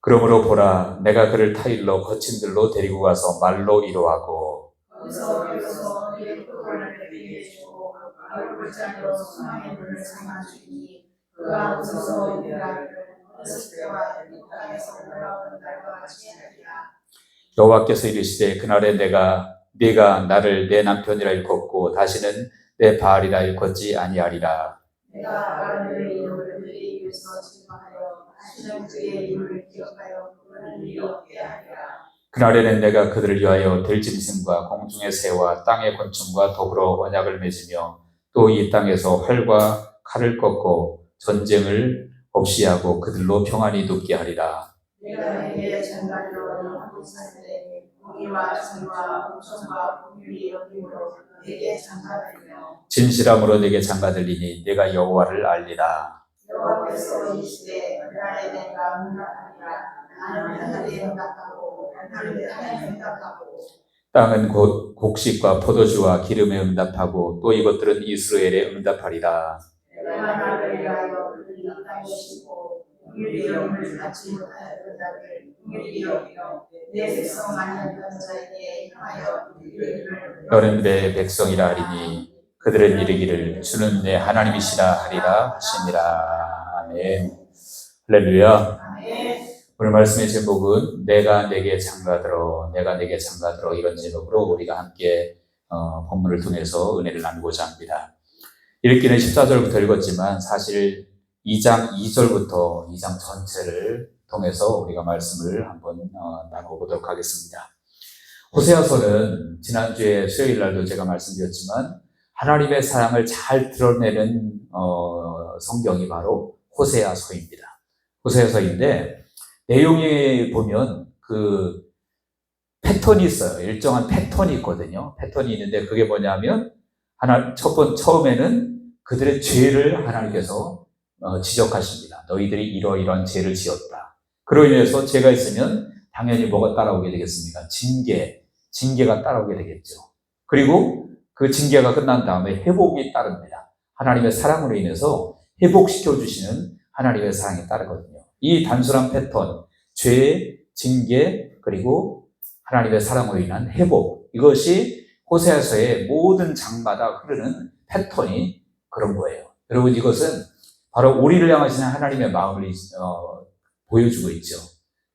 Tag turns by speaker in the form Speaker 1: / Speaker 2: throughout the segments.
Speaker 1: 그러므로 보라, 내가 그를 타일로 거친 들로 데리고 가서 말로 이루하고
Speaker 2: 거기서 그의 흙을 내게 해주고 얼굴장으로 소망의 문을 삼아주니 그가 웃어서 우리를 어렸을 때와 이 땅에서 올라오는 날과 같이 하리라.
Speaker 1: 여호와께서 이르시되 그날에 네가 나를 내 남편이라 일컫고 다시는 내 바알이라 일컫지 아니하리라.
Speaker 2: 내가 아론의 이름을 그의 입에서 진노하여 다시는 그의 이름을 기억하여 그를 일이 없게 하리라.
Speaker 1: 그날에는 내가 그들을 위하여 들짐승과 공중의 새와 땅의 곤충과 더불어 언약을 맺으며 또 이 땅에서 활과 칼을 꺾고 전쟁을 없이 하고 그들로 평안히 눕게 하리라.
Speaker 2: 내가 내게 장관으로 하고 있는데 공의와 정의와 공천과 공율이 여김으로 내게 장관하리라.
Speaker 1: 진실함으로 내게 장가들리니 내가 여호와를 알리라.
Speaker 2: 여호와께서 이르시되 그날에 내가 응답하리라. 나는 하늘에 응답하고 하늘에 땅에 응답하고
Speaker 1: 땅은 곧 곡식과 포도주와 기름에 응답하고 또 이것들은 이스라엘에 응답하리라.
Speaker 2: 내가 나를 위하여 그들이 땅에 심고 공율이 여김을 갖지 못하였던 자를 공율이 여기며 내 백성 아니었던 자에게 향하여 이르기를
Speaker 1: 너는 내 백성이라 하리니 그들은 이르기를 주는 내 하나님이시라 하리라 하시니라. 아멘. 할렐루야.
Speaker 2: 아멘.
Speaker 1: 오늘 말씀의 제목은 내가 내게 장가들어 이런 제목으로 우리가 함께 본문을 통해서 은혜를 나누고자 합니다. 읽기는 14절부터 읽었지만 사실 2장 2절부터 2장 전체를 통해서 우리가 말씀을 한번 나눠보도록 하겠습니다. 호세아서는 지난주에 수요일 날도 제가 말씀드렸지만 하나님의 사랑을 잘 드러내는 성경이 바로 호세아서입니다. 호세아서인데 내용에 보면 그 패턴이 있어요. 일정한 패턴이 있거든요. 패턴이 있는데 그게 뭐냐면 처음에는 그들의 죄를 하나님께서 지적하십니다. 너희들이 이러이러한 죄를 지었다. 그로 인해서 죄가 있으면 당연히 뭐가 따라오게 되겠습니까? 징계가 따라오게 되겠죠. 그리고 그 징계가 끝난 다음에 회복이 따릅니다. 하나님의 사랑으로 인해서 회복시켜 주시는 하나님의 사랑이 따르거든요. 이 단순한 패턴, 죄, 징계, 그리고 하나님의 사랑으로 인한 회복, 이것이 호세아서의 모든 장마다 흐르는 패턴이 그런 거예요. 여러분, 이것은 바로 우리를 향하시는 하나님의 마음을 보여주고 있죠.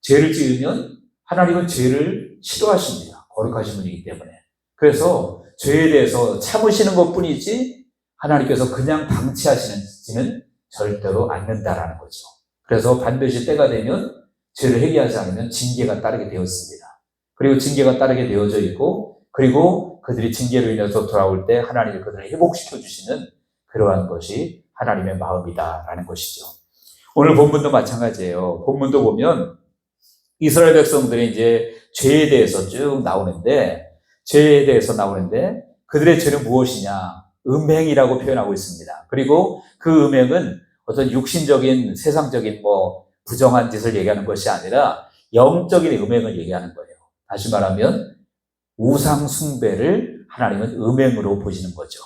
Speaker 1: 죄를 지으면 하나님은 죄를 싫어하십니다. 거룩하신 분이기 때문에. 그래서 죄에 대해서 참으시는 것뿐이지 하나님께서 그냥 방치하시지는 절대로 않는다라는 거죠. 그래서 반드시 때가 되면 죄를 회개하지 않으면 징계가 따르게 되었습니다. 그리고 징계가 따르게 되어져 있고, 그리고 그들이 징계로 인해서 돌아올 때 하나님이 그들을 회복시켜 주시는 그러한 것이 하나님의 마음이다라는 것이죠. 오늘 본문도 마찬가지예요. 본문도 보면 이스라엘 백성들이 이제 죄에 대해서 쭉 나오는데 그들의 죄는 무엇이냐? 음행이라고 표현하고 있습니다. 그리고 그 음행은 어떤 육신적인 세상적인 부정한 짓을 얘기하는 것이 아니라 영적인 음행을 얘기하는 거예요. 다시 말하면 우상 숭배를 하나님은 음행으로 보시는 거죠.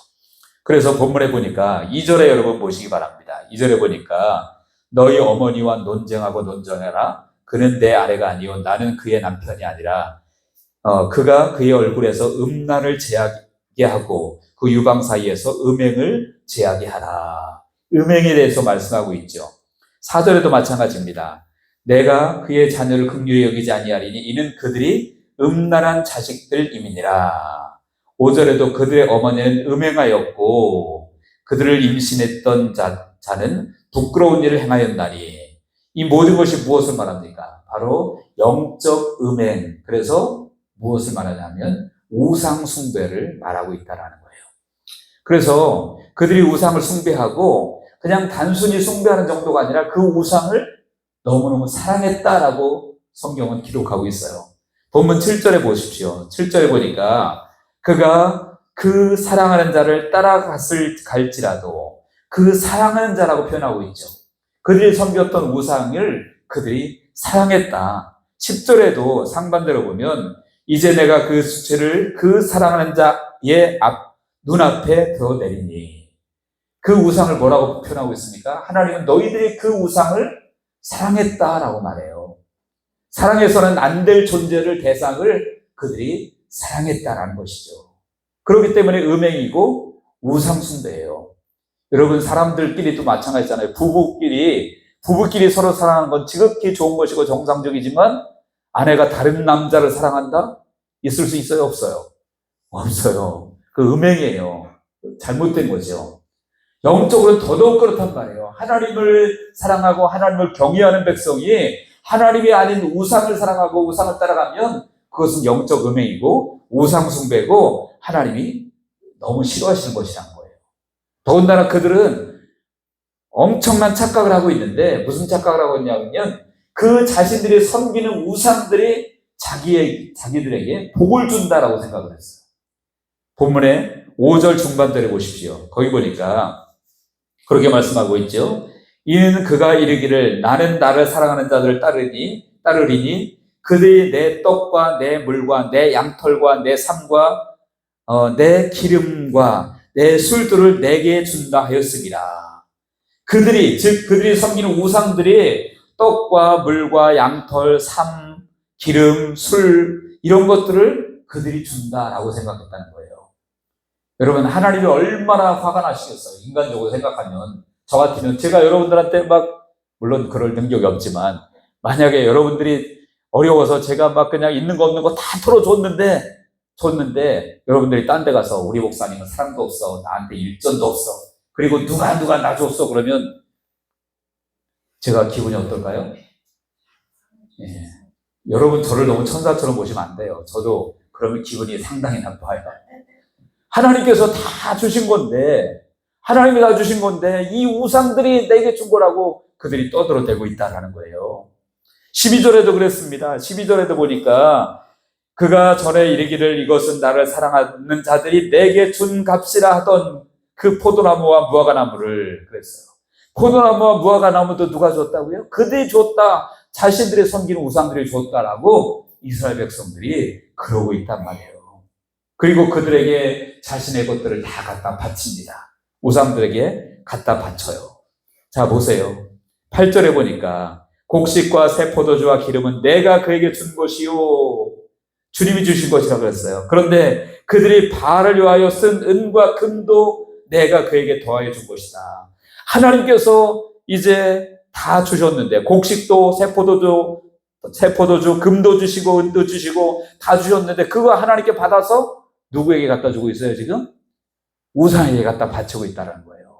Speaker 1: 그래서 본문에 보니까 2절에 여러분 보시기 바랍니다. 2절에 보니까 너희 어머니와 논쟁하고 논정해라. 그는 내 아내가 아니요 나는 그의 남편이 아니라 그가 그의 얼굴에서 음란을 제하게 하고 그 유방 사이에서 음행을 제하게 하라. 음행에 대해서 말씀하고 있죠. 4절에도 마찬가지입니다. 내가 그의 자녀를 긍휼히 여기지 아니하리니 이는 그들이 음란한 자식들임이니라. 5절에도 그들의 어머니는 음행하였고 그들을 임신했던 자는 부끄러운 일을 행하였나니. 이 모든 것이 무엇을 말합니까? 바로 영적 음행. 그래서 무엇을 말하냐면 우상 숭배를 말하고 있다라는 거예요. 그래서 그들이 우상을 숭배하고 그냥 단순히 숭배하는 정도가 아니라 그 우상을 너무너무 사랑했다라고 성경은 기록하고 있어요. 본문 7절에 보십시오. 7절에 보니까 그가 그 사랑하는 자를 갈지라도 그 사랑하는 자라고 표현하고 있죠. 그들이 섬겼던 우상을 그들이 사랑했다. 10절에도 상반대로 보면 이제 내가 그 수치를 그 사랑하는 자의 눈앞에 드러내리니. 그 우상을 뭐라고 표현하고 있습니까? 하나님은 너희들이 그 우상을 사랑했다라고 말해요. 사랑해서는 안 될 존재를 대상을 그들이 사랑했다라는 것이죠. 그렇기 때문에 음행이고 우상숭배예요. 여러분 사람들끼리도 마찬가지잖아요. 부부끼리 서로 사랑하는 건 지극히 좋은 것이고 정상적이지만 아내가 다른 남자를 사랑한다? 있을 수 있어요? 없어요? 없어요. 그 음행이에요. 잘못된 거죠. 영적으로는 더더욱 그렇단 말이에요. 하나님을 사랑하고 하나님을 경외하는 백성이 하나님이 아닌 우상을 사랑하고 우상을 따라가면 그것은 영적 음행이고 우상 숭배고 하나님이 너무 싫어하시는 것이란 거예요. 더군다나 그들은 엄청난 착각을 하고 있는데 무슨 착각을 하고 있냐면 그 자신들이 섬기는 우상들이 자기들에게 복을 준다라고 생각을 했어요. 본문의 5절 중반절에 보십시오. 거기 보니까 그렇게 말씀하고 있죠. 이는 그가 이르기를 나는 나를 사랑하는 자들을 따르리니 그들이 내 떡과 내 물과 내 양털과 내 삶과 내 기름과 내 술들을 내게 준다 하였습니다. 그들이 섬기는 우상들이 떡과 물과 양털, 삶, 기름, 술 이런 것들을 그들이 준다라고 생각했다는 거예요. 여러분 하나님이 얼마나 화가 나시겠어요. 인간적으로 생각하면 저 같으면 제가 여러분들한테 물론 그럴 능력이 없지만 만약에 여러분들이 어려워서 제가 그냥 있는 거 없는 거 다 털어줬는데 여러분들이 딴 데 가서 우리 목사님은 사랑도 없어 나한테 일전도 없어 그리고 누가 나 줬어 그러면 제가 기분이 어떨까요? 예. 여러분 저를 너무 천사처럼 보시면 안 돼요. 저도 그러면 기분이 상당히 나빠요. 하나님께서 다 주신 건데 하나님이 다 주신 건데 이 우상들이 내게 준 거라고 그들이 떠들어대고 있다라는 거예요. 12절에도 그랬습니다. 12절에도 보니까 그가 전에 이르기를 이것은 나를 사랑하는 자들이 내게 준 값이라 하던 그 포도나무와 무화과나무를 그랬어요. 포도나무와 무화과나무도 누가 줬다고요? 그들이 줬다. 자신들의 섬기는 우상들이 줬다라고 이스라엘 백성들이 그러고 있단 말이에요. 그리고 그들에게 자신의 것들을 다 갖다 바칩니다. 우상들에게 갖다 바쳐요. 자 보세요. 8절에 보니까 곡식과 새 포도주와 기름은 내가 그에게 준 것이요. 주님이 주신 것이라고 그랬어요. 그런데 그들이 바알을 위하여 쓴 은과 금도 내가 그에게 더하여 준 것이다. 하나님께서 이제 다 주셨는데 곡식도 새 포도주, 금도 주시고 은도 주시고 다 주셨는데 그거 하나님께 받아서 누구에게 갖다 주고 있어요 지금? 우상에게 갖다 바치고 있다는 거예요.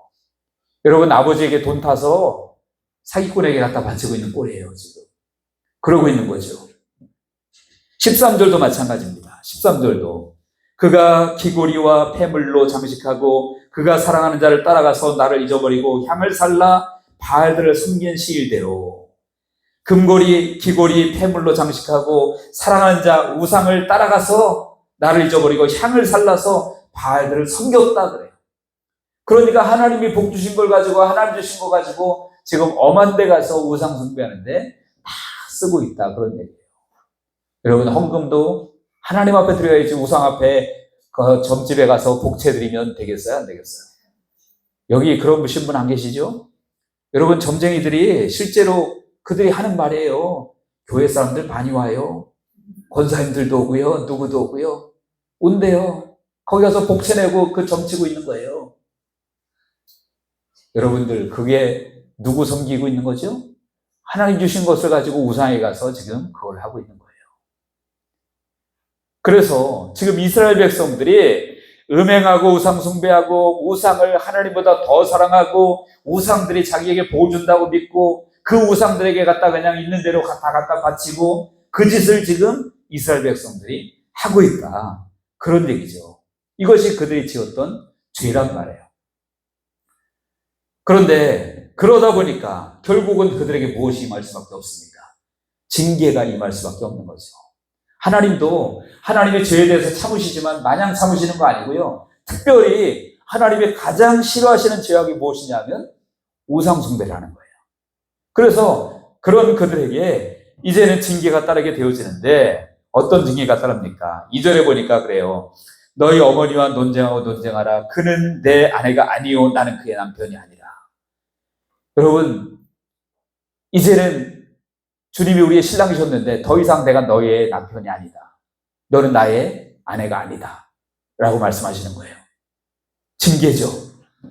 Speaker 1: 여러분 아버지에게 돈 타서 사기꾼에게 갖다 바치고 있는 꼴이에요 지금. 그러고 있는 거죠. 13절도 마찬가지입니다. 13절도 그가 귀고리와 폐물로 장식하고 그가 사랑하는 자를 따라가서 나를 잊어버리고 향을 살라 바알들을 숨긴 시일대로 금고리, 귀고리, 폐물로 장식하고 사랑하는 자 우상을 따라가서 나를 잊어버리고 향을 살라서 바알들을 섬겼다 그래요. 그러니까 하나님이 복 주신 걸 가지고 하나님 주신 거 가지고 지금 엄한 데 가서 우상 숭배하는데 다 쓰고 있다 그런 얘기예요. 여러분 헌금도 하나님 앞에 드려야지 우상 앞에 그 점집에 가서 복채 드리면 되겠어요? 안 되겠어요? 여기 그런 신분 안 계시죠? 여러분 점쟁이들이 실제로 그들이 하는 말이에요. 교회 사람들 많이 와요. 권사님들도 오고요. 누구도 오고요. 온대요. 거기 가서 복채 내고 그 점치고 있는 거예요. 여러분들 그게 누구 섬기고 있는 거죠? 하나님 주신 것을 가지고 우상에 가서 지금 그걸 하고 있는 거예요. 그래서 지금 이스라엘 백성들이 음행하고 우상 숭배하고 우상을 하나님보다 더 사랑하고 우상들이 자기에게 복을 준다고 믿고 그 우상들에게 갖다 그냥 있는 대로 갖다 바치고 그 짓을 지금 이스라엘 백성들이 하고 있다. 그런 얘기죠. 이것이 그들이 지었던 죄란 말이에요. 그런데 그러다 보니까 결국은 그들에게 무엇이 임할 수밖에 없습니까? 징계가 임할 수밖에 없는 거죠. 하나님도 하나님의 죄에 대해서 참으시지만 마냥 참으시는 거 아니고요. 특별히 하나님이 가장 싫어하시는 죄악이 무엇이냐면 우상 숭배를 하는 거예요. 그래서 그런 그들에게 이제는 징계가 따르게 되어지는데 어떤 징계가 따릅니까? 2절에 보니까 그래요. 너희 어머니와 논쟁하라. 그는 내 아내가 아니요 나는 그의 남편이 아니라. 여러분 이제는 주님이 우리의 신랑이셨는데 더 이상 내가 너의 남편이 아니다. 너는 나의 아내가 아니다. 라고 말씀하시는 거예요. 징계죠.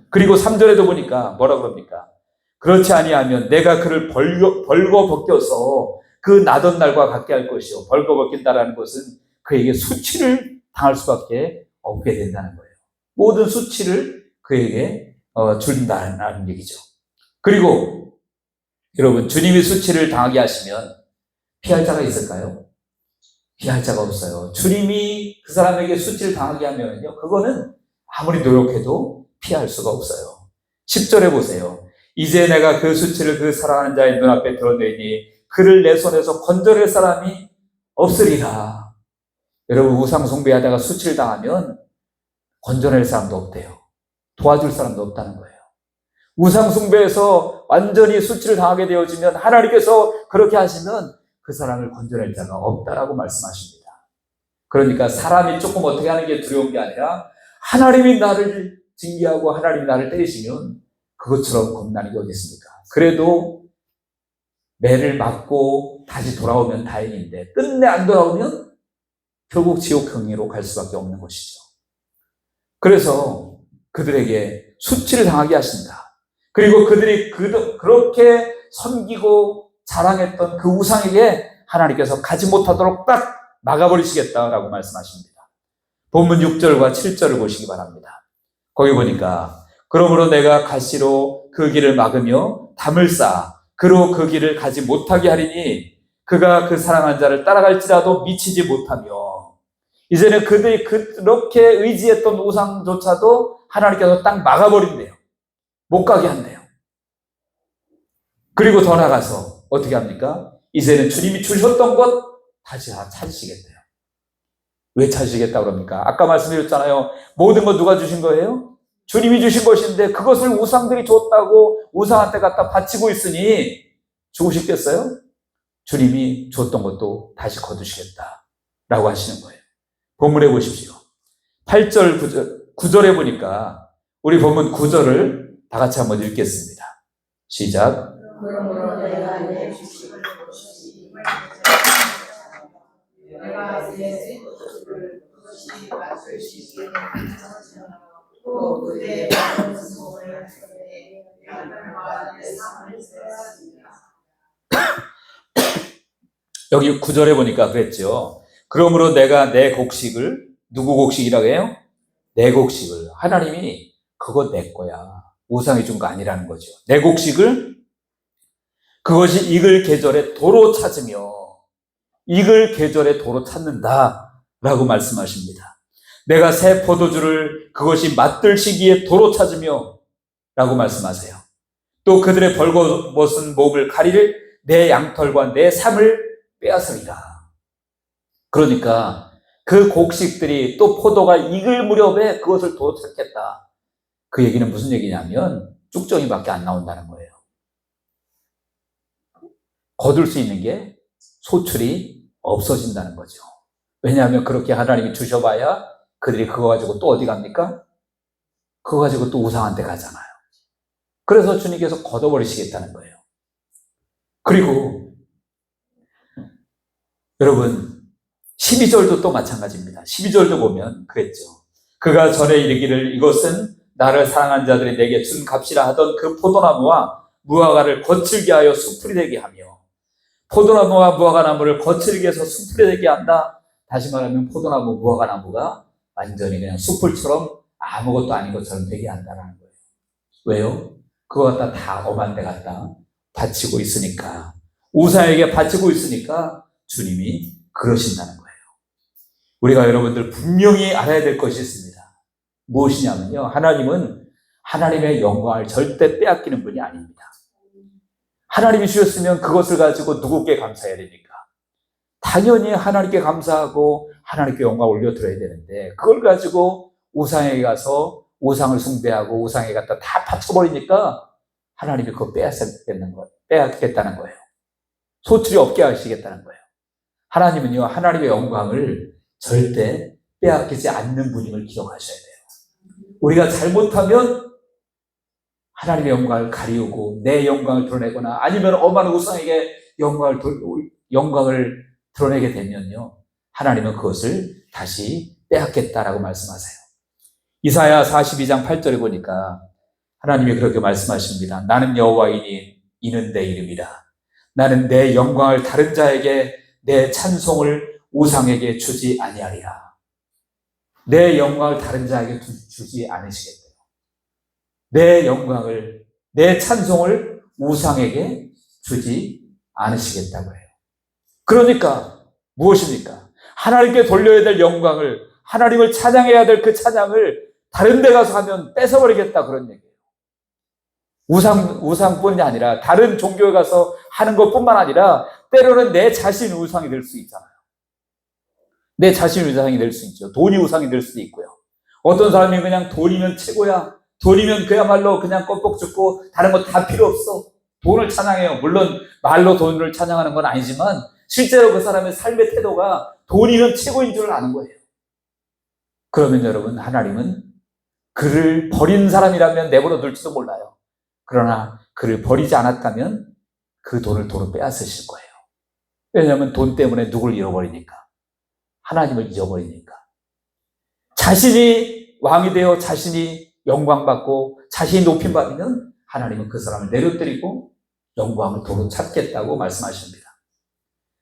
Speaker 1: 그리고 3절에도 보니까 뭐라 그럽니까? 그렇지 아니하면 내가 그를 벌거 벗겨서 그 나던 날과 같게 할 것이요. 벌거 벗긴다라는 것은 그에게 수치를 당할 수밖에 없게 된다는 거예요. 모든 수치를 그에게 준다는 얘기죠. 그리고 여러분, 주님이 수치를 당하게 하시면 피할 자가 있을까요? 피할 자가 없어요. 주님이 그 사람에게 수치를 당하게 하면요, 그거는 아무리 노력해도 피할 수가 없어요. 10절에 보세요. 이제 내가 그 수치를 그 사랑하는 자의 눈앞에 드러내니 그를 내 손에서 건져낼 사람이 없으리라. 여러분, 우상 숭배하다가 수치를 당하면 건져낼 사람도 없대요. 도와줄 사람도 없다는 거예요. 우상 숭배에서 완전히 수치를 당하게 되어지면 하나님께서 그렇게 하시면 그 사람을 건져낼 자가 없다라고 말씀하십니다. 그러니까 사람이 조금 어떻게 하는 게 두려운 게 아니라 하나님이 나를 징계하고 하나님이 나를 때리시면 그것처럼 겁나는 게 어디 있습니까? 그래도 매를 맞고 다시 돌아오면 다행인데 끝내 안 돌아오면 결국 지옥행위로 갈 수밖에 없는 것이죠. 그래서 그들에게 수치를 당하게 하신다. 그리고 그들이 그렇게 섬기고 자랑했던 그 우상에게 하나님께서 가지 못하도록 딱 막아버리시겠다라고 말씀하십니다. 본문 6절과 7절을 보시기 바랍니다. 거기 보니까 그러므로 내가 가시로 그 길을 막으며 담을 쌓아 그로 그 길을 가지 못하게 하리니 그가 그 사랑한 자를 따라갈지라도 미치지 못하며 이제는 그들이 그렇게 의지했던 우상조차도 하나님께서 딱 막아버린대요. 못 가게 한대요. 그리고 더 나가서 어떻게 합니까? 이제는 주님이 주셨던 것 다시 찾으시겠대요. 왜 찾으시겠다고 그럽니까? 아까 말씀드렸잖아요. 모든 것 누가 주신 거예요? 주님이 주신 것인데 그것을 우상들이 줬다고 우상한테 갖다 바치고 있으니 주고 싶겠어요? 주님이 줬던 것도 다시 거두시겠다라고 하시는 거예요. 본문에 보십시오. 8절, 9절에 보니까 우리 본문 9절을 다 같이 한번 읽겠습니다. 시작.
Speaker 2: 그러므로 내가 내 주식을 내가 내 생각을 그것이 맞출 수 있게 또 그대의 많은 소원을 하되 양면과 내 삶을 세웠습니다.
Speaker 1: 여기 9절에 보니까 그랬죠. 그러므로 내가 내 곡식을, 누구 곡식이라고 해요? 내 곡식을. 하나님이 그거 내 거야. 우상이 준 거 아니라는 거죠. 내 곡식을 그것이 익을 계절에 도로 찾으며 익을 계절에 도로 찾는다 라고 말씀하십니다. 내가 새 포도주를 그것이 맛들 시기에 도로 찾으며 라고 말씀하세요. 또 그들의 벌거벗은 목을 가리를 내 양털과 내 삶을 빼앗으리라. 그러니까 그 곡식들이 또 포도가 익을 무렵에 그것을 도로 찾겠다. 그 얘기는 무슨 얘기냐면 쭉정이밖에 안 나온다는 거예요. 거둘 수 있는 게 소출이 없어진다는 거죠. 왜냐하면 그렇게 하나님이 주셔봐야 그들이 그거 가지고 또 어디 갑니까? 그거 가지고 또 우상한테 가잖아요. 그래서 주님께서 걷어버리시겠다는 거예요. 그리고 여러분 12절도 또 마찬가지입니다. 12절도 보면 그랬죠. 그가 전에 이르기를 이것은 나를 사랑한 자들이 내게 준 값이라 하던 그 포도나무와 무화과를 거칠게 하여 수풀이 되게 하며 포도나무와 무화과나무를 거칠게 해서 수풀이 되게 한다. 다시 말하면 포도나무, 무화과나무가 완전히 그냥 수풀처럼 아무것도 아닌 것처럼 되게 한다는 거예요. 왜요? 그거 갖다 다 엄한 데 갖다 바치고 있으니까, 우상에게 바치고 있으니까 주님이 그러신다는 거예요. 우리가 여러분들 분명히 알아야 될 것이 있습니다. 무엇이냐면요, 하나님은 하나님의 영광을 절대 빼앗기는 분이 아닙니다. 하나님이 주셨으면 그것을 가지고 누구께 감사해야 됩니까? 당연히 하나님께 감사하고 하나님께 영광 올려드려야 되는데 그걸 가지고 우상에 가서 우상을 숭배하고 우상에 갖다 다 바쳐버리니까 하나님이 그거 빼앗겠다는 거예요. 소출이 없게 하시겠다는 거예요. 하나님은요, 하나님의 영광을 절대 빼앗기지 않는 분임을 기억하셔야 돼요. 우리가 잘못하면 하나님의 영광을 가리우고 내 영광을 드러내거나 아니면 엄한 우상에게 영광을 드러내게 되면요, 하나님은 그것을 다시 빼앗겠다라고 말씀하세요. 이사야 42장 8절에 보니까 하나님이 그렇게 말씀하십니다. 나는 여호와이니 이는 내 이름이라. 나는 내 영광을 다른 자에게, 내 찬송을 우상에게 주지 아니하리라. 내 영광을 다른 자에게 주지 않으시겠대요. 내 영광을, 내 찬송을 우상에게 주지 않으시겠다고 해요. 그러니까 무엇입니까? 하나님께 돌려야 될 영광을, 하나님을 찬양해야 될 그 찬양을 다른 데 가서 하면 뺏어버리겠다, 그런 얘기예요. 우상뿐이 아니라 다른 종교에 가서 하는 것뿐만 아니라 때로는 내 자신이 우상이 될 수 있잖아요. 내 자신이 우상이 될 수 있죠. 돈이 우상이 될 수도 있고요. 어떤 사람이 그냥 돈이면 최고야, 돈이면 그야말로 그냥 껌뻑 죽고 다른 거 다 필요 없어, 돈을 찬양해요. 물론 말로 돈을 찬양하는 건 아니지만 실제로 그 사람의 삶의 태도가 돈이면 최고인 줄 아는 거예요. 그러면 여러분, 하나님은 그를 버린 사람이라면 내버려 둘지도 몰라요. 그러나 그를 버리지 않았다면 그 돈을 도로 빼앗으실 거예요. 왜냐하면 돈 때문에 누굴 잃어버리니까, 하나님을 잊어버리니까. 자신이 왕이 되어 자신이 영광받고 자신이 높임받으면 하나님은 그 사람을 내려뜨리고 영광을 도로 찾겠다고 말씀하십니다.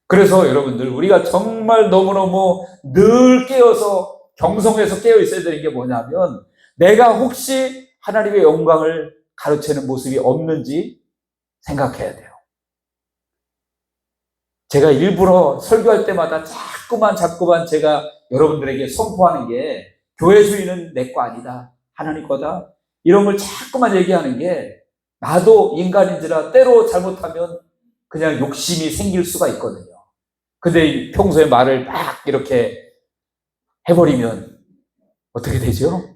Speaker 1: 그래서 여러분들, 우리가 정말 너무너무 늘 깨어서 경성에서 깨어 있어야 되는 게 뭐냐면, 내가 혹시 하나님의 영광을 가르치는 모습이 없는지 생각해야 돼요. 제가 일부러 설교할 때마다 자꾸만 제가 여러분들에게 선포하는 게, 교회 주인은 내 거 아니다, 하나님 거다, 이런 걸 자꾸만 얘기하는 게, 나도 인간인지라 때로 잘못하면 그냥 욕심이 생길 수가 있거든요. 근데 평소에 말을 막 이렇게 해버리면 어떻게 되죠?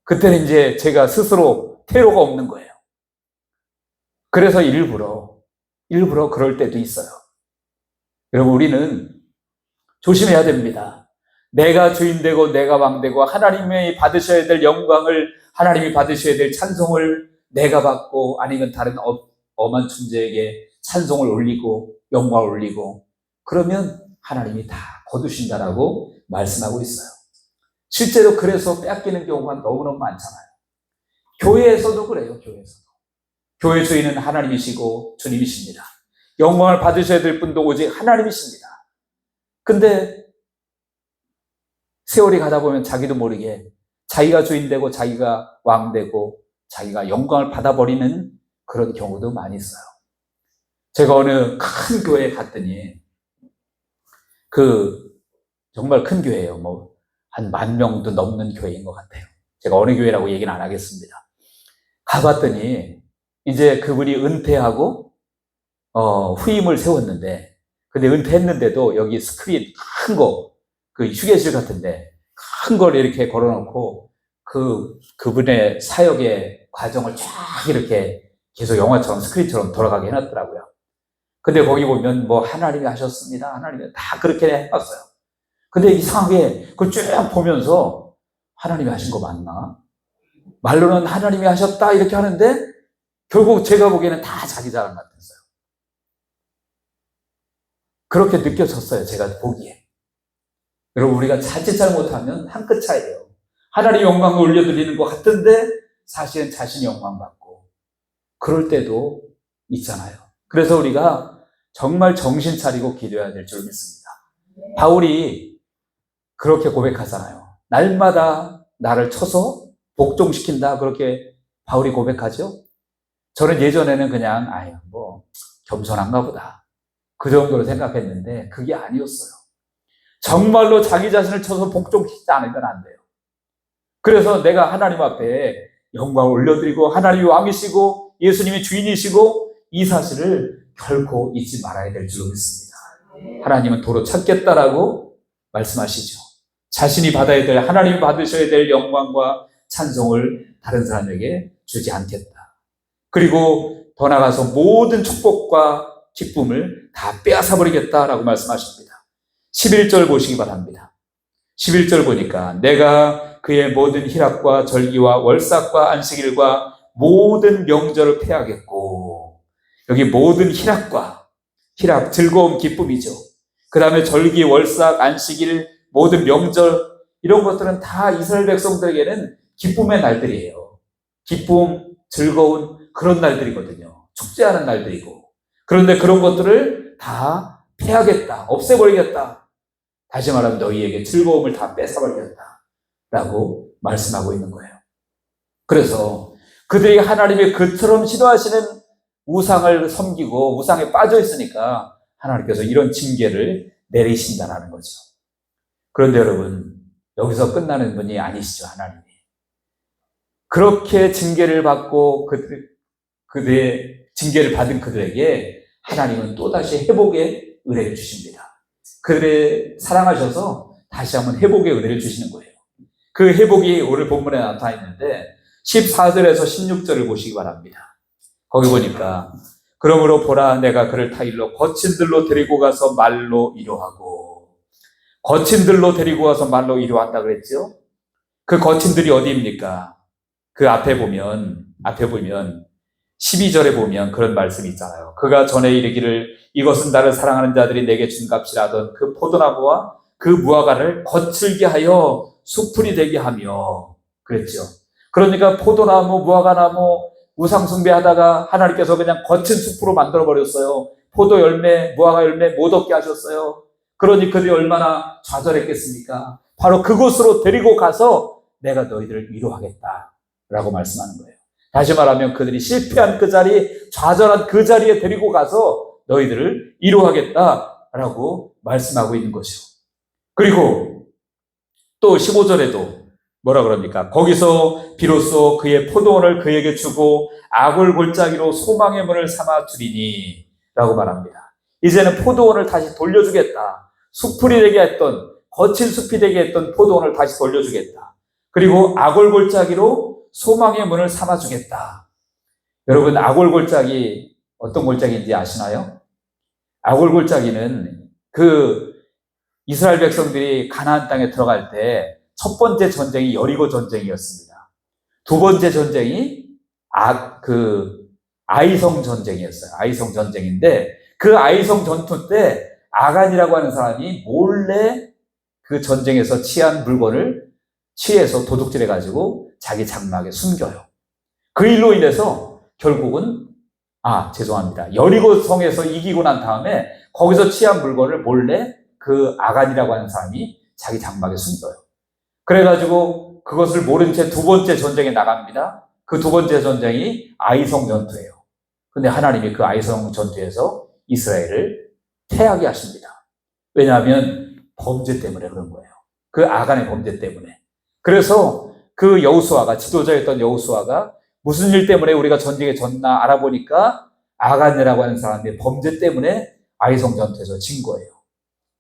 Speaker 1: 그때는 이제 제가 스스로 퇴로가 없는 거예요. 그래서 일부러 그럴 때도 있어요. 여러분, 우리는 조심해야 됩니다. 내가 주인 되고 내가 왕 되고 하나님이 받으셔야 될 영광을, 하나님이 받으셔야 될 찬송을 내가 받고, 아니면 다른 엄한 존재에게 찬송을 올리고 영광을 올리고, 그러면 하나님이 다 거두신다라고 말씀하고 있어요. 실제로 그래서 빼앗기는 경우가 너무너무 많잖아요. 교회에서도 그래요. 교회 주인은 하나님이시고 주님이십니다. 영광을 받으셔야 될 분도 오직 하나님이십니다. 근데 세월이 가다 보면 자기도 모르게 자기가 주인 되고 자기가 왕 되고 자기가 영광을 받아버리는 그런 경우도 많이 있어요. 제가 어느 큰 교회에 갔더니, 정말 큰 교회예요. 한 10,000명도 넘는 교회인 것 같아요. 제가 어느 교회라고 얘기는 안 하겠습니다. 가봤더니 이제 그분이 은퇴하고 후임을 세웠는데, 근데 은퇴했는데도 여기 스크린 큰 거, 그 휴게실 같은데 큰 걸 이렇게 걸어놓고 그분의 사역의 과정을 쫙 이렇게 계속 영화처럼 스크린처럼 돌아가게 해놨더라고요. 근데 거기 보면 하나님이 하셨습니다, 하나님이 다 그렇게 해놨어요. 근데 이상하게 그걸 쭉 보면서 하나님이 하신 거 맞나? 말로는 하나님이 하셨다 이렇게 하는데 결국 제가 보기에는 다 자기 자랑 같았어요. 그렇게 느껴졌어요, 제가 보기에. 여러분, 우리가 자칫 잘못하면 한 끗 차이예요. 하나님 영광을 올려드리는 것 같은데 사실은 자신이 영광받고, 그럴 때도 있잖아요. 그래서 우리가 정말 정신 차리고 기도해야 될 줄 믿습니다. 바울이 그렇게 고백하잖아요. 날마다 나를 쳐서 복종시킨다, 그렇게 바울이 고백하죠. 저는 예전에는 그냥 겸손한가 보다, 그 정도로 생각했는데 그게 아니었어요. 정말로 자기 자신을 쳐서 복종시키지 않으면 안 돼요. 그래서 내가 하나님 앞에 영광을 올려드리고 하나님이 왕이시고 예수님이 주인이시고 이 사실을 결코 잊지 말아야 될 줄 믿습니다. 하나님은 도로 찾겠다라고 말씀하시죠. 자신이 받아야 될, 하나님이 받으셔야 될 영광과 찬송을 다른 사람에게 주지 않겠다. 그리고 더 나아가서 모든 축복과 기쁨을 다 빼앗아버리겠다라고 말씀하십니다. 11절 보시기 바랍니다. 11절 보니까 내가 그의 모든 희락과 절기와 월삭과 안식일과 모든 명절을 폐하겠고, 여기 모든 희락과, 희락, 즐거움, 기쁨이죠. 그 다음에 절기, 월삭, 안식일, 모든 명절 이런 것들은 다 이스라엘 백성들에게는 기쁨의 날들이에요. 기쁨, 즐거운 그런 날들이거든요. 축제하는 날들이고. 그런데 그런 것들을 다 패하겠다, 없애버리겠다. 다시 말하면 너희에게 즐거움을 다 뺏어버리겠다 라고 말씀하고 있는 거예요. 그래서 그들이 하나님의 그처럼 싫어하시는 우상을 섬기고 우상에 빠져 있으니까 하나님께서 이런 징계를 내리신다는 거죠. 그런데 여러분, 여기서 끝나는 분이 아니시죠, 하나님이. 그렇게 징계를 받고 그들의 징계를 받은 그들에게 하나님은 또다시 회복의 은혜를 주십니다. 그들을 사랑하셔서 다시 한번 회복의 은혜를 주시는 거예요. 그 회복이 오늘 본문에 나타나 있는데 14절에서 16절을 보시기 바랍니다. 거기 보니까 그러므로 보라 내가 그를 타일로 거친 들로 데리고 가서 말로 위로하고, 거친 들로 데리고 가서 말로 위로한다 그랬죠? 그 거친 들이 어디입니까? 그 앞에 보면 12절에 보면 그런 말씀이 있잖아요. 그가 전에 이르기를 이것은 나를 사랑하는 자들이 내게 준 값이라 하던 그 포도나무와 그 무화과를 거칠게 하여 수풀이 되게 하며 그랬죠. 그러니까 포도나무, 무화과나무 우상 숭배하다가 하나님께서 그냥 거친 숲으로 만들어버렸어요. 포도 열매, 무화과 열매 못 얻게 하셨어요. 그러니 그들이 얼마나 좌절했겠습니까? 바로 그곳으로 데리고 가서 내가 너희들을 위로하겠다라고 말씀하는 거예요. 다시 말하면 그들이 실패한 그 자리, 좌절한 그 자리에 데리고 가서 너희들을 위로하겠다라고 말씀하고 있는 것이죠. 그리고 또 15절에도 뭐라 그럽니까? 거기서 비로소 그의 포도원을 그에게 주고 악을 골짜기로 소망의 문을 삼아 주리니 라고 말합니다. 이제는 포도원을 다시 돌려주겠다. 숲풀이 되게 했던, 거친 숲이 되게 했던 포도원을 다시 돌려주겠다. 그리고 악을 골짜기로 소망의 문을 삼아주겠다. 여러분, 악을 골짜기 어떤 골짜기인지 아시나요? 악을 골짜기는 그 이스라엘 백성들이 가나안 땅에 들어갈 때 첫 번째 전쟁이 여리고 전쟁이었습니다. 두 번째 전쟁이 아이성 전쟁이었어요. 아이성 전쟁인데 그 아이성 전투 때 아간이라고 하는 사람이 몰래 그 전쟁에서 취한 물건을 취해서 도둑질해가지고 자기 장막에 숨겨요. 그 일로 인해서 결국은 여리고 성에서 이기고 난 다음에 거기서 취한 물건을 몰래 그 아간이라고 하는 사람이 자기 장막에 숨겨요. 그래가지고 그것을 모른 채 두 번째 전쟁에 나갑니다. 그 두 번째 전쟁이 아이성 전투예요. 근데 하나님이 그 아이성 전투에서 이스라엘을 패하게 하십니다. 왜냐하면 범죄 때문에 그런 거예요. 그 아간의 범죄 때문에. 그래서 그 여호수아가, 지도자였던 여호수아가 무슨 일 때문에 우리가 전쟁에 졌나 알아보니까 아간이라고 하는 사람의 범죄 때문에 아이성 전투에서 진 거예요.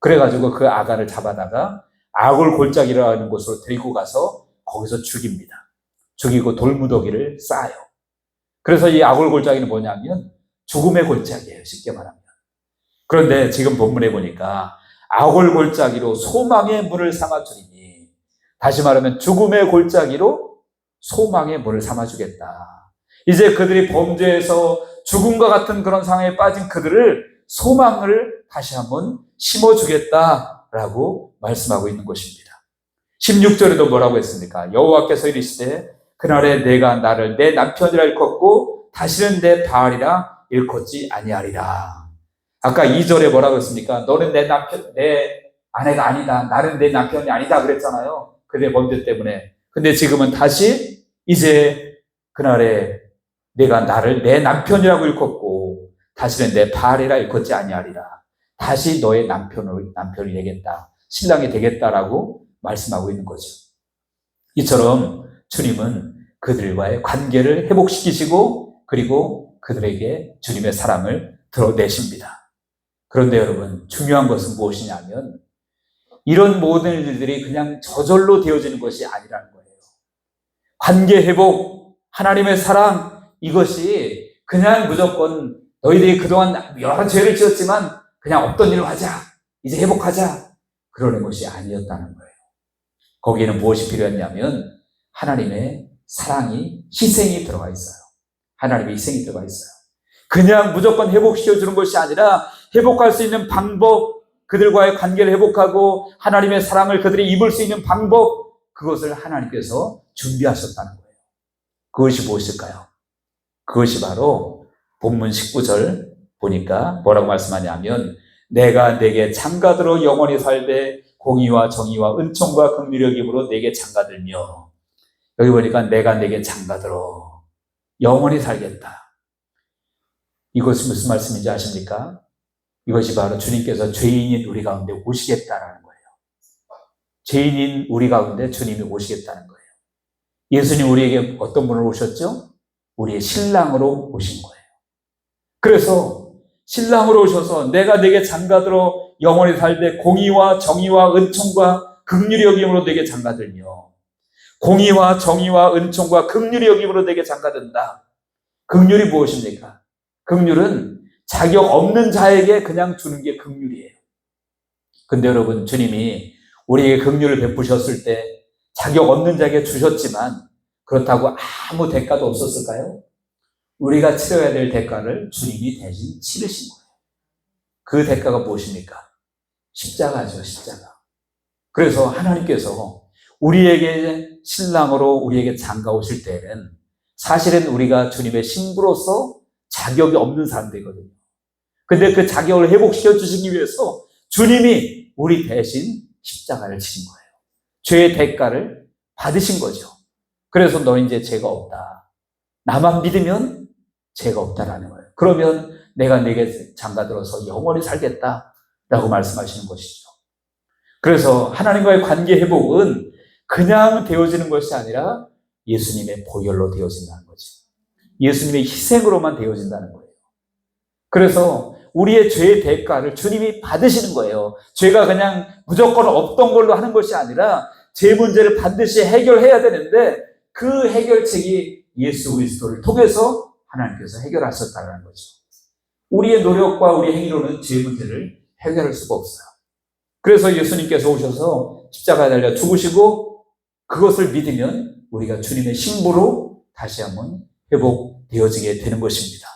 Speaker 1: 그래가지고 그 아간을 잡아다가 악을 골짜기라는 곳으로 데리고 가서 거기서 죽입니다. 죽이고 돌무더기를 쌓아요. 그래서 이 악을 골짜기는 뭐냐면 죽음의 골짜기예요. 쉽게 말하면. 그런데 지금 본문에 보니까 악을 골짜기로 소망의 문을 삼아주리니, 다시 말하면 죽음의 골짜기로 소망의 문을 삼아주겠다. 이제 그들이 범죄에서 죽음과 같은 그런 상황에 빠진 그들을 소망을 다시 한번 심어주겠다라고 말씀하고 있는 것입니다. 16절에도 뭐라고 했습니까? 여호와께서 이르시되 그날에 내가 나를 내 남편이라 일컫고 다시는 내 바알이라 일컫지 아니하리라. 아까 2절에 뭐라고 했습니까? 너는 내 아내가 아니다. 나는 내 남편이 아니다 그랬잖아요. 그들의 범죄 때문에. 근데 지금은 다시 이제 그날에 내가 나를 내 남편이라고 일컫고 다시는 내 바알이라 일컫지 아니하리라. 다시 너의 남편이 되겠다. 신랑이 되겠다라고 말씀하고 있는 거죠. 이처럼 주님은 그들과의 관계를 회복시키시고 그리고 그들에게 주님의 사랑을 드러내십니다. 그런데 여러분, 중요한 것은 무엇이냐면 이런 모든 일들이 그냥 저절로 되어지는 것이 아니라는 거예요. 관계 회복, 하나님의 사랑, 이것이 그냥 무조건 너희들이 그동안 여러 죄를 지었지만 그냥 없던 일로 하자, 이제 회복하자, 그러는 것이 아니었다는 거예요. 거기에는 무엇이 필요했냐면 하나님의 사랑이, 희생이 들어가 있어요. 하나님의 희생이 들어가 있어요. 그냥 무조건 회복시켜주는 것이 아니라 회복할 수 있는 방법, 그들과의 관계를 회복하고 하나님의 사랑을 그들이 입을 수 있는 방법, 그것을 하나님께서 준비하셨다는 거예요. 그것이 무엇일까요? 그것이 바로 본문 19절 보니까 뭐라고 말씀하냐면 내가 내게 장가들어 영원히 살되 공의와 정의와 은총과 긍휼의 힘으로 내게 장가들며, 여기 보니까 내가 내게 장가들어 영원히 살겠다. 이것이 무슨 말씀인지 아십니까? 이것이 바로 주님께서 죄인인 우리 가운데 오시겠다라는 거예요. 죄인인 우리 가운데 주님이 오시겠다는 거예요. 예수님 우리에게 어떤 분으로 오셨죠? 우리의 신랑으로 오신 거예요. 그래서 신랑으로 오셔서 내가 내게 장가들어 영원히 살되 공의와 정의와 은총과 긍휼의 여김으로 내게 장가들며, 공의와 정의와 은총과 긍휼의 여김으로 내게 장가든다. 긍휼이 무엇입니까? 긍휼은 자격 없는 자에게 그냥 주는 게 긍휼이에요. 근데 여러분, 주님이 우리에게 긍휼을 베푸셨을 때 자격 없는 자에게 주셨지만 그렇다고 아무 대가도 없었을까요? 우리가 치러야 될 대가를 주님이 대신 치르신 거예요. 그 대가가 무엇입니까? 십자가죠, 십자가. 그래서 하나님께서 우리에게 신랑으로 우리에게 장가 오실 때에는 사실은 우리가 주님의 신부로서 자격이 없는 사람들이거든요. 근데 그 자격을 회복시켜 주시기 위해서 주님이 우리 대신 십자가를 치신 거예요. 죄의 대가를 받으신 거죠. 그래서 너 이제 죄가 없다. 나만 믿으면 죄가 없다라는 거예요. 그러면 내가 내게 장가들어서 영원히 살겠다라고 말씀하시는 것이죠. 그래서 하나님과의 관계 회복은 그냥 되어지는 것이 아니라 예수님의 보혈로 되어진다는 거죠. 예수님의 희생으로만 되어진다는 거예요. 그래서 우리의 죄의 대가를 주님이 받으시는 거예요. 죄가 그냥 무조건 없던 걸로 하는 것이 아니라 죄 문제를 반드시 해결해야 되는데 그 해결책이 예수 그리스도를 통해서 하나님께서 해결하셨다는 거죠. 우리의 노력과 우리의 행위로는 죄 문제를 해결할 수가 없어요. 그래서 예수님께서 오셔서 십자가에 달려 죽으시고 그것을 믿으면 우리가 주님의 신부로 다시 한번 회복되어지게 되는 것입니다.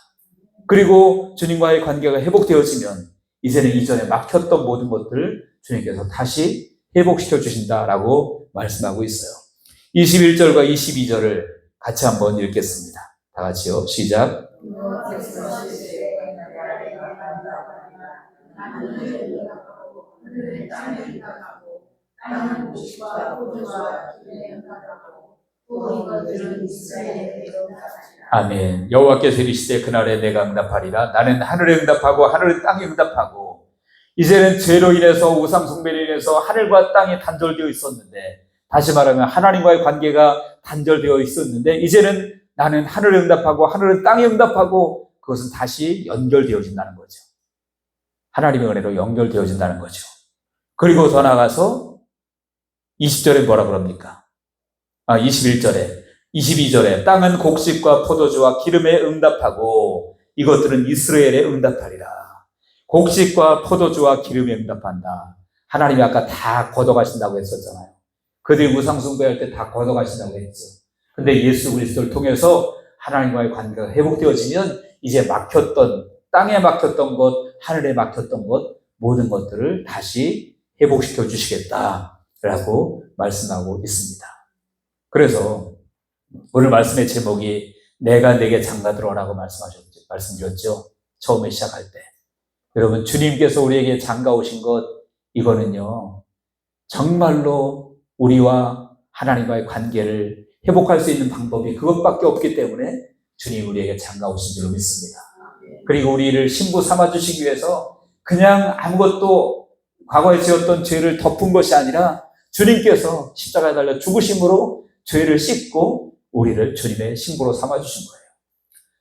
Speaker 1: 그리고 주님과의 관계가 회복되어지면 이제는 이전에 막혔던 모든 것들을 주님께서 다시 회복시켜 주신다라고 말씀하고 있어요. 21절과 22절을 같이 한번 읽겠습니다. 다 같이요. 시작. 아멘. 여호와께서 이르시되 그날에 내가 응답하리라. 나는 하늘에 응답하고 하늘은 땅에 응답하고. 이제는 죄로 인해서 우상 숭배로 인해서 하늘과 땅이 단절되어 있었는데, 다시 말하면 하나님과의 관계가 단절되어 있었는데 이제는 나는 하늘에 응답하고 하늘은 땅에 응답하고 그것은 다시 연결되어진다는 거죠. 하나님의 은혜로 연결되어진다는 거죠. 그리고 더 나아가서 20절에 뭐라 그럽니까? 21절에 22절에 땅은 곡식과 포도주와 기름에 응답하고 이것들은 이스라엘에 응답하리라. 곡식과 포도주와 기름에 응답한다. 하나님이 아까 다 걷어가신다고 했었잖아요. 그들이 우상숭배할 때 다 걷어가신다고 했죠. 근데 예수 그리스도를 통해서 하나님과의 관계가 회복되어지면 이제 막혔던, 땅에 막혔던 것, 하늘에 막혔던 것, 모든 것들을 다시 회복시켜 주시겠다라고 말씀하고 있습니다. 그래서 오늘 말씀의 제목이 내가 내게 장가들어라고 말씀드렸죠. 처음에 시작할 때. 여러분, 주님께서 우리에게 장가 오신 것, 이거는요, 정말로 우리와 하나님과의 관계를 회복할 수 있는 방법이 그것밖에 없기 때문에 주님 우리에게 장가 오신 줄로 믿습니다. 그리고 우리를 신부 삼아주시기 위해서 그냥 아무것도 과거에 지었던 죄를 덮은 것이 아니라 주님께서 십자가에 달려 죽으심으로 죄를 씻고 우리를 주님의 신부로 삼아주신 거예요.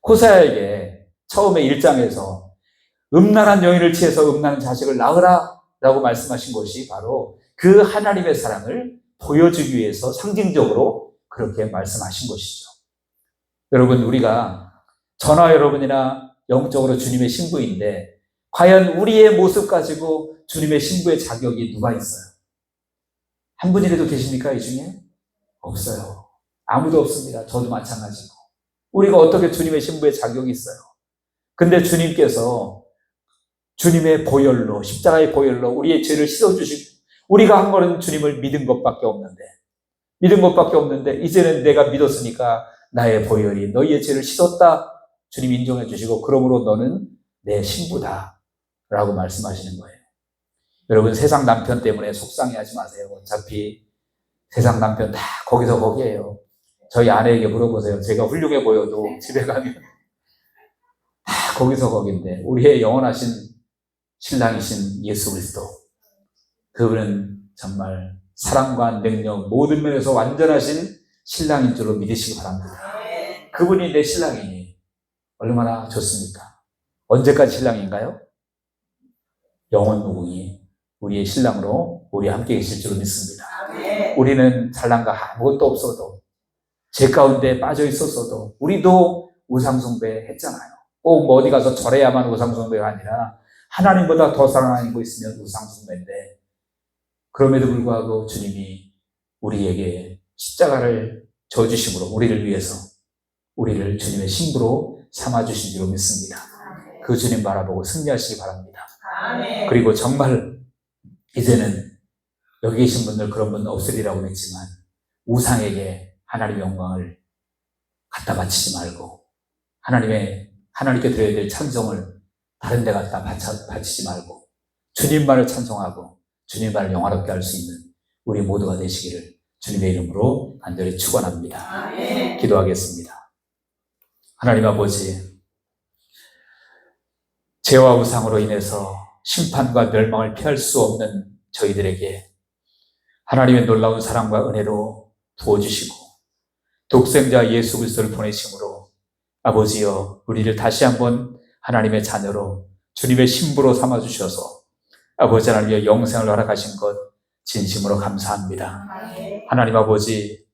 Speaker 1: 호세아에게 처음에 1장에서 음란한 여인을 취해서 음란한 자식을 낳으라 라고 말씀하신 것이 바로 그 하나님의 사랑을 보여주기 위해서 상징적으로 그렇게 말씀하신 것이죠. 여러분, 우리가 저나 여러분이나 영적으로 주님의 신부인데 과연 우리의 모습 가지고 주님의 신부의 자격이 누가 있어요? 한 분이라도 계십니까? 이 중에? 없어요. 아무도 없습니다. 저도 마찬가지고. 우리가 어떻게 주님의 신부의 자격이 있어요? 근데 주님께서 주님의 보혈로, 십자가의 보혈로 우리의 죄를 씻어주시고, 우리가 한 거는 주님을 믿은 것밖에 없는데 이제는 내가 믿었으니까 나의 보혈이 너희의 죄를 씻었다. 주님 인정해 주시고, 그러므로 너는 내 신부다 라고 말씀하시는 거예요. 여러분, 세상 남편 때문에 속상해하지 마세요. 어차피 세상 남편 다 거기서 거기에요. 저희 아내에게 물어보세요. 제가 훌륭해 보여도 집에 가면 다 거기서 거긴데, 우리의 영원하신 신랑이신 예수 그리스도, 그분은 정말 사랑과 능력 모든 면에서 완전하신 신랑인 줄로 믿으시기 바랍니다. 그분이 내 신랑이니 얼마나 좋습니까? 언제까지 신랑인가요? 영원 무궁히 우리의 신랑으로 우리 함께 계실 줄로 믿습니다. 우리는 잘난가 아무것도 없어도, 죄 가운데 빠져 있었어도, 우리도 우상숭배 했잖아요. 꼭 뭐 어디 가서 절해야만 우상숭배가 아니라 하나님보다 더 사랑하는 거 있으면 우상숭배인데, 그럼에도 불구하고 주님이 우리에게 십자가를 져주심으로 우리를 위해서 우리를 주님의 신부로 삼아주신 줄로 믿습니다. 그 주님 바라보고 승리하시기 바랍니다. 그리고 정말 이제는 여기 계신 분들 그런 분 없으리라고 믿지만, 우상에게 하나님의 영광을 갖다 바치지 말고, 하나님께 드려야 될 찬송을 다른 데 갖다 바치지 말고, 주님만을 찬송하고 주님만을 영화롭게 할 수 있는 우리 모두가 되시기를 주님의 이름으로 간절히 축원합니다. 기도하겠습니다. 하나님 아버지, 죄와 우상으로 인해서 심판과 멸망을 피할 수 없는 저희들에게 하나님의 놀라운 사랑과 은혜로 부어주시고, 독생자 예수 그리스도를 보내심으로 아버지여, 우리를 다시 한번 하나님의 자녀로 주님의 신부로 삼아주셔서 아버지 하나님의 영생을 허락하신 것 진심으로 감사합니다. 하나님 아버지,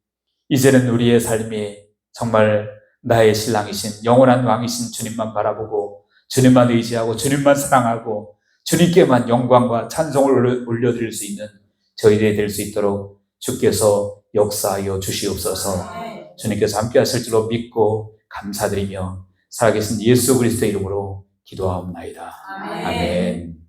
Speaker 1: 이제는 우리의 삶이 정말 나의 신랑이신 영원한 왕이신 주님만 바라보고, 주님만 의지하고 주님만 사랑하고 주님께만 영광과 찬송을 올려드릴 수 있는 저희들이 될 수 있도록 주께서 역사하여 주시옵소서. 주님께서 함께 하실 줄로 믿고 감사드리며 살아계신 예수 그리스도의 이름으로 기도하옵나이다. 아멘.